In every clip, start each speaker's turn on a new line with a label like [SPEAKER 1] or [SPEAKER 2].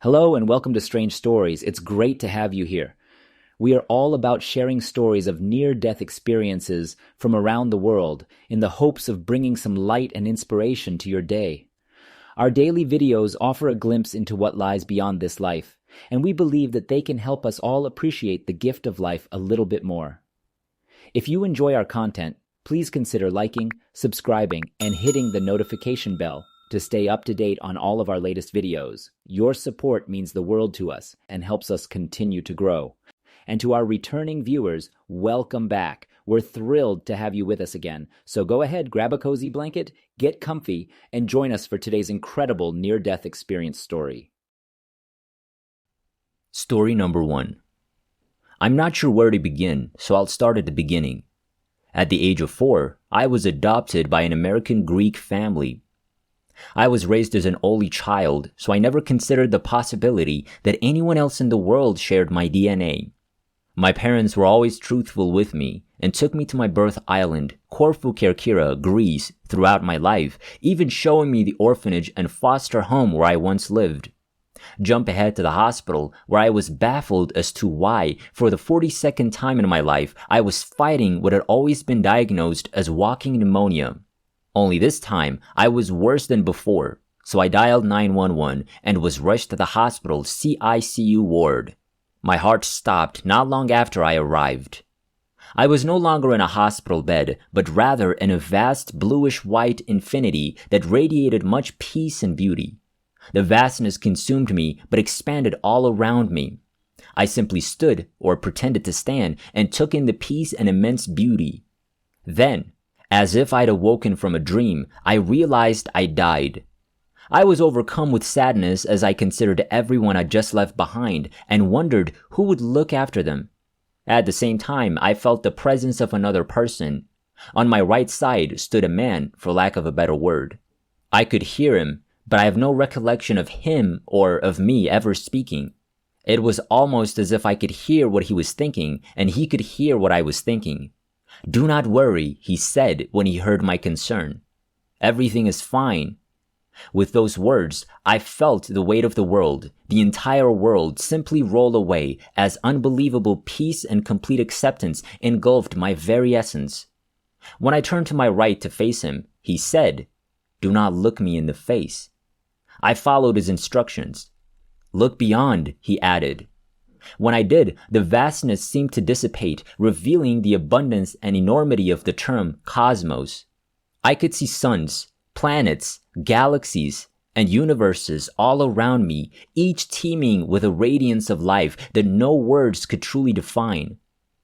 [SPEAKER 1] Hello and welcome to Strange Stories. It's great to have you here. We are all about sharing stories of near-death experiences from around the world in the hopes of bringing some light and inspiration to your day. Our daily videos offer a glimpse into what lies beyond this life, and we believe that they can help us all appreciate the gift of life a little bit more. If you enjoy our content, please consider liking, subscribing, and hitting the notification bell to stay up to date on all of our latest videos. Your support means the world to us and helps us continue to grow. And to our returning viewers, welcome back. We're thrilled to have you with us again. So go ahead, grab a cozy blanket, get comfy, and join us for today's incredible near-death experience story.
[SPEAKER 2] Story number 1. I'm not sure where to begin, so I'll start at the beginning. At the age of 4, I was adopted by an American Greek family. I was raised as an only child, so I never considered the possibility that anyone else in the world shared my DNA. My parents were always truthful with me and took me to my birth island, Corfu Kerkyra, Greece, throughout my life, even showing me the orphanage and foster home where I once lived. Jump ahead to the hospital, where I was baffled as to why, for the 42nd time in my life, I was fighting what had always been diagnosed as walking pneumonia. Only this time, I was worse than before, so I dialed 911 and was rushed to the hospital CICU ward. My heart stopped not long after I arrived. I was no longer in a hospital bed, but rather in a vast bluish-white infinity that radiated much peace and beauty. The vastness consumed me, but expanded all around me. I simply stood, or pretended to stand, and took in the peace and immense beauty. Then, as if I'd awoken from a dream, I realized I died. I was overcome with sadness as I considered everyone I'd just left behind and wondered who would look after them. At the same time, I felt the presence of another person. On my right side stood a man, for lack of a better word. I could hear him, but I have no recollection of him or of me ever speaking. It was almost as if I could hear what he was thinking, and he could hear what I was thinking. "Do not worry," he said when he heard my concern. "Everything is fine." With those words, I felt the weight of the world, the entire world, simply roll away as unbelievable peace and complete acceptance engulfed my very essence. When I turned to my right to face him, he said, "Do not look me in the face." I followed his instructions. "Look beyond," he added. When I did, the vastness seemed to dissipate, revealing the abundance and enormity of the term cosmos. I could see suns, planets, galaxies, and universes all around me, each teeming with a radiance of life that no words could truly define.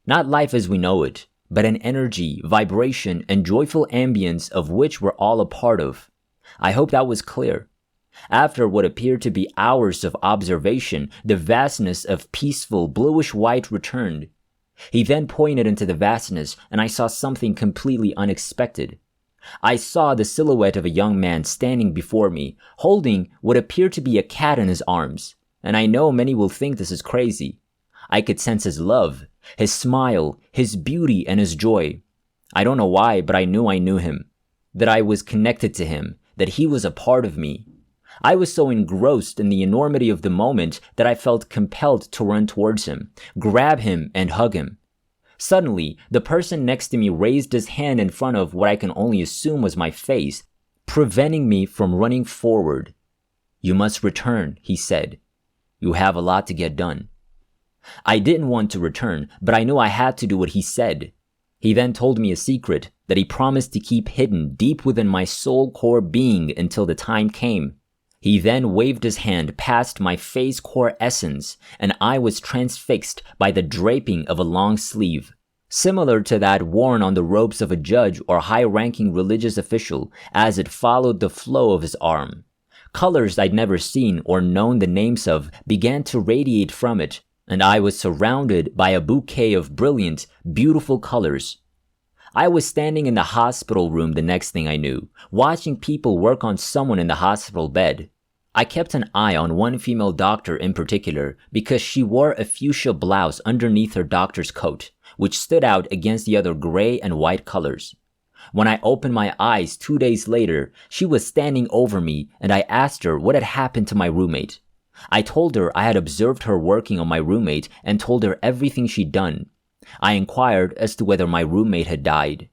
[SPEAKER 2] Not life as we know it, but an energy, vibration, and joyful ambience of which we're all a part of. I hope that was clear. After what appeared to be hours of observation, the vastness of peaceful bluish white returned. He then pointed into the vastness, and I saw something completely unexpected. I saw the silhouette of a young man standing before me, holding what appeared to be a cat in his arms. And I know many will think this is crazy. I could sense his love, his smile, his beauty, and his joy. I don't know why, but I knew him. That I was connected to him, that he was a part of me. I was so engrossed in the enormity of the moment that I felt compelled to run towards him, grab him, and hug him. Suddenly, the person next to me raised his hand in front of what I can only assume was my face, preventing me from running forward. "You must return," he said. "You have a lot to get done." I didn't want to return, but I knew I had to do what he said. He then told me a secret that he promised to keep hidden deep within my soul core being until the time came. He then waved his hand past my face core essence, and I was transfixed by the draping of a long sleeve, similar to that worn on the robes of a judge or high-ranking religious official, as it followed the flow of his arm. Colors I'd never seen or known the names of began to radiate from it, and I was surrounded by a bouquet of brilliant, beautiful colors. I was standing in the hospital room the next thing I knew, watching people work on someone in the hospital bed. I kept an eye on one female doctor in particular because she wore a fuchsia blouse underneath her doctor's coat, which stood out against the other gray and white colors. When I opened my eyes 2 days later, she was standing over me and I asked her what had happened to my roommate. I told her I had observed her working on my roommate and told her everything she'd done. I inquired as to whether my roommate had died.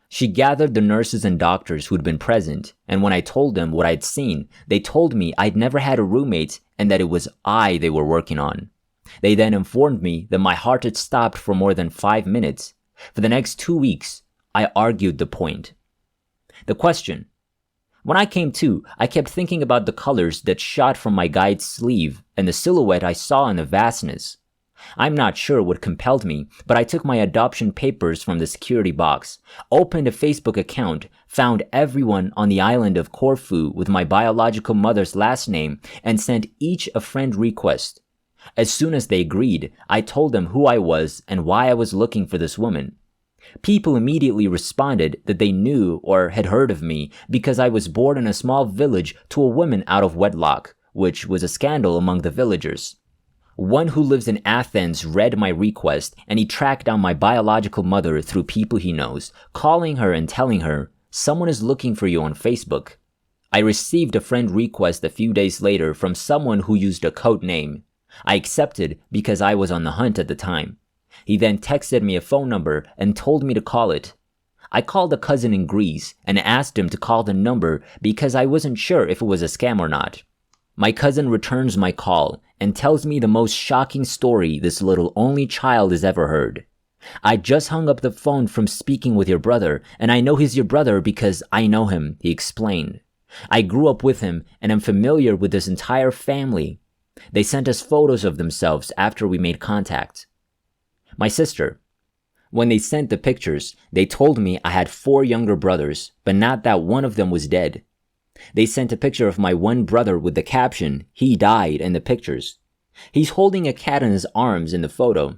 [SPEAKER 2] She gathered the nurses and doctors who'd been present, and when I told them what I'd seen, they told me I'd never had a roommate and that it was I they were working on. They then informed me that my heart had stopped for more than 5 minutes. For the next 2 weeks, I argued the point. The question. When I came to, I kept thinking about the colors that shot from my guide's sleeve and the silhouette I saw in the vastness. I'm not sure what compelled me, but I took my adoption papers from the security box, opened a Facebook account, found everyone on the island of Corfu with my biological mother's last name, and sent each a friend request. As soon as they agreed, I told them who I was and why I was looking for this woman. People immediately responded that they knew or had heard of me because I was born in a small village to a woman out of wedlock, which was a scandal among the villagers. One who lives in Athens read my request and he tracked down my biological mother through people he knows, calling her and telling her, "Someone is looking for you on Facebook." I received a friend request a few days later from someone who used a code name. I accepted because I was on the hunt at the time. He then texted me a phone number and told me to call it. I called a cousin in Greece and asked him to call the number because I wasn't sure if it was a scam or not. My cousin returns my call and tells me the most shocking story this little only child has ever heard. "I just hung up the phone from speaking with your brother, and I know he's your brother because I know him," he explained. "I grew up with him and am familiar with this entire family. They sent us photos of themselves after we made contact." My sister. When they sent the pictures, they told me I had 4 younger brothers, but not that one of them was dead. They sent a picture of my one brother with the caption, "He died," in the pictures. He's holding a cat in his arms in the photo.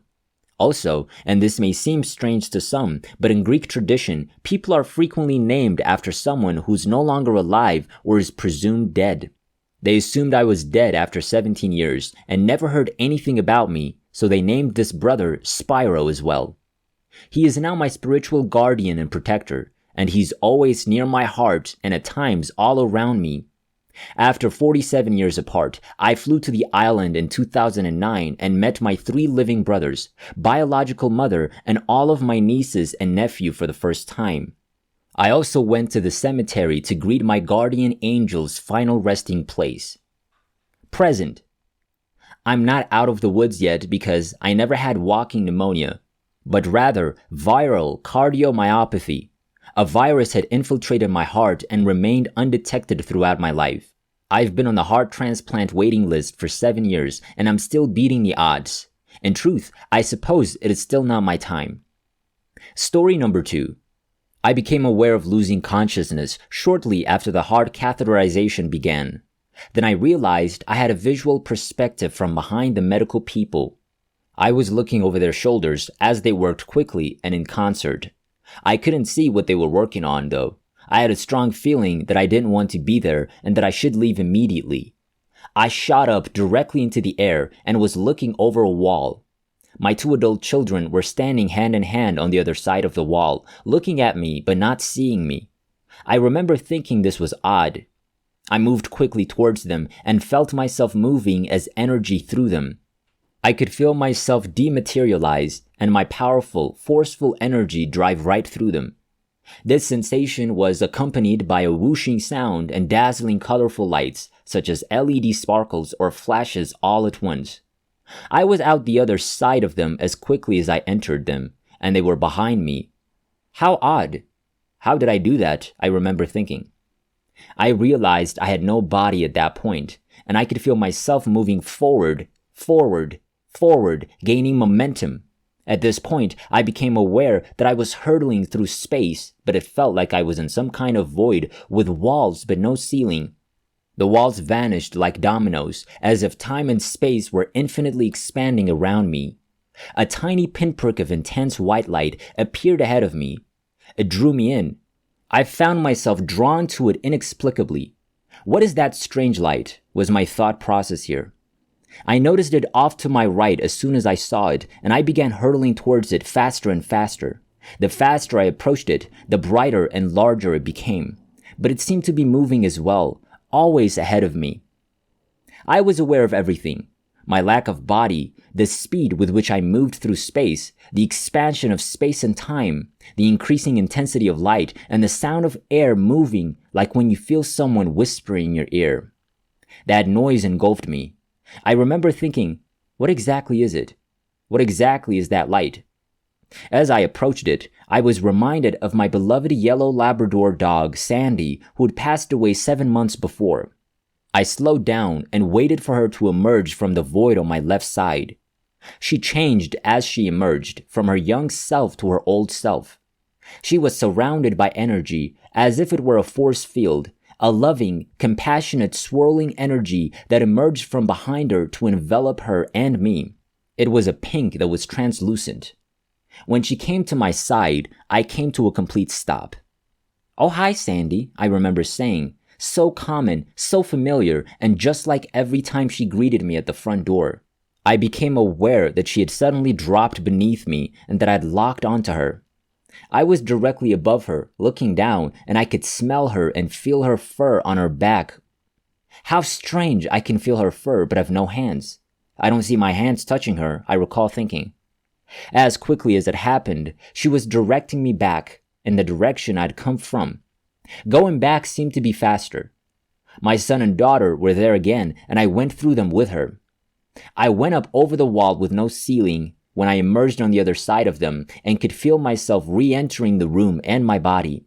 [SPEAKER 2] Also, and this may seem strange to some, but in Greek tradition, people are frequently named after someone who's no longer alive or is presumed dead. They assumed I was dead after 17 years and never heard anything about me, so they named this brother Spyro as well. He is now my spiritual guardian and protector, and he's always near my heart and at times all around me. After 47 years apart, I flew to the island in 2009 and met my 3 living brothers, biological mother, and all of my nieces and nephew for the first time. I also went to the cemetery to greet my guardian angel's final resting place. Present. I'm not out of the woods yet because I never had walking pneumonia, but rather viral cardiomyopathy. A virus had infiltrated my heart and remained undetected throughout my life. I've been on the heart transplant waiting list for 7 years and I'm still beating the odds. In truth, I suppose it is still not my time. Story number 2. I became aware of losing consciousness shortly after the heart catheterization began. Then I realized I had a visual perspective from behind the medical people. I was looking over their shoulders as they worked quickly and in concert. I couldn't see what they were working on, though. I had a strong feeling that I didn't want to be there and that I should leave immediately. I shot up directly into the air and was looking over a wall. My 2 adult children were standing hand in hand on the other side of the wall, looking at me but not seeing me. I remember thinking this was odd. I moved quickly towards them and felt myself moving as energy through them. I could feel myself dematerialize and my powerful, forceful energy drive right through them. This sensation was accompanied by a whooshing sound and dazzling colorful lights, such as LED sparkles or flashes all at once. I was out the other side of them as quickly as I entered them, and they were behind me. How odd. How did I do that? I remember thinking. I realized I had no body at that point, and I could feel myself moving forward, gaining momentum. At this point, I became aware that I was hurtling through space, but it felt like I was in some kind of void with walls but no ceiling. The walls vanished like dominoes, as if time and space were infinitely expanding around me. A tiny pinprick of intense white light appeared ahead of me. It drew me in. I found myself drawn to it inexplicably. What is that strange light? Was my thought process here. I noticed it off to my right as soon as I saw it, and I began hurtling towards it faster and faster. The faster I approached it, the brighter and larger it became. But it seemed to be moving as well, always ahead of me. I was aware of everything. My lack of body, the speed with which I moved through space, the expansion of space and time, the increasing intensity of light, and the sound of air moving like when you feel someone whispering in your ear. That noise engulfed me. I remember thinking, what exactly is it? What exactly is that light? As I approached it, I was reminded of my beloved yellow Labrador dog, Sandy, who had passed away 7 months before. I slowed down and waited for her to emerge from the void on my left side. She changed as she emerged, from her young self to her old self. She was surrounded by energy, as if it were a force field, a loving, compassionate, swirling energy that emerged from behind her to envelop her and me. It was a pink that was translucent. When she came to my side, I came to a complete stop. "Oh, hi, Sandy," I remember saying, so common, so familiar, and just like every time she greeted me at the front door. I became aware that she had suddenly dropped beneath me and that I'd locked onto her. I was directly above her, looking down, and I could smell her and feel her fur on her back. How strange, I can feel her fur but have no hands. I don't see my hands touching her, I recall thinking. As quickly as it happened, she was directing me back, in the direction I'd come from. Going back seemed to be faster. My son and daughter were there again, and I went through them with her. I went up over the wall with no ceiling when I emerged on the other side of them and could feel myself re-entering the room and my body.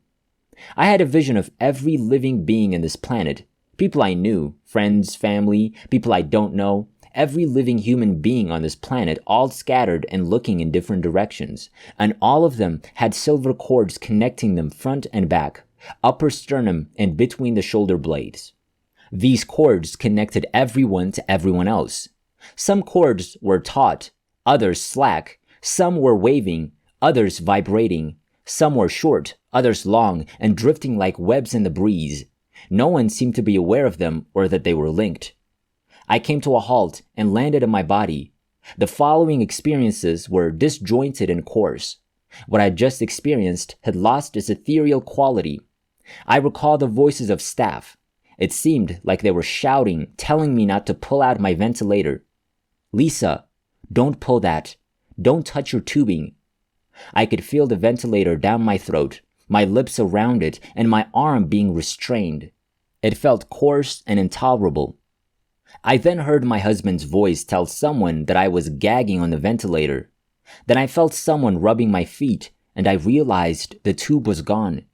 [SPEAKER 2] I had a vision of every living being in this planet, people I knew, friends, family, people I don't know, every living human being on this planet, all scattered and looking in different directions, and all of them had silver cords connecting them front and back, upper sternum and between the shoulder blades. These cords connected everyone to everyone else. Some cords were taut, others slack, some were waving, others vibrating, some were short, others long, and drifting like webs in the breeze. No one seemed to be aware of them or that they were linked. I came to a halt and landed in my body. The following experiences were disjointed and coarse. What I had just experienced had lost its ethereal quality. I recall the voices of staff. It seemed like they were shouting, telling me not to pull out my ventilator. "Lisa, don't pull that. Don't touch your tubing." I could feel the ventilator down my throat, my lips around it, and my arm being restrained. It felt coarse and intolerable. I then heard my husband's voice tell someone that I was gagging on the ventilator. Then I felt someone rubbing my feet, and I realized the tube was gone.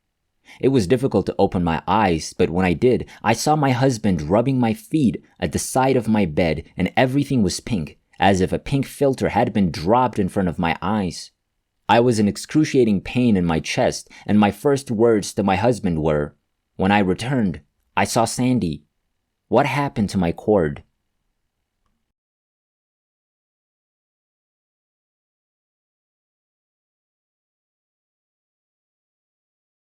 [SPEAKER 2] It was difficult to open my eyes, but when I did, I saw my husband rubbing my feet at the side of my bed, and everything was pink, as if a pink filter had been dropped in front of my eyes. I was in excruciating pain in my chest, and my first words to my husband were, "When I returned, I saw Sandy. What happened to my cord?"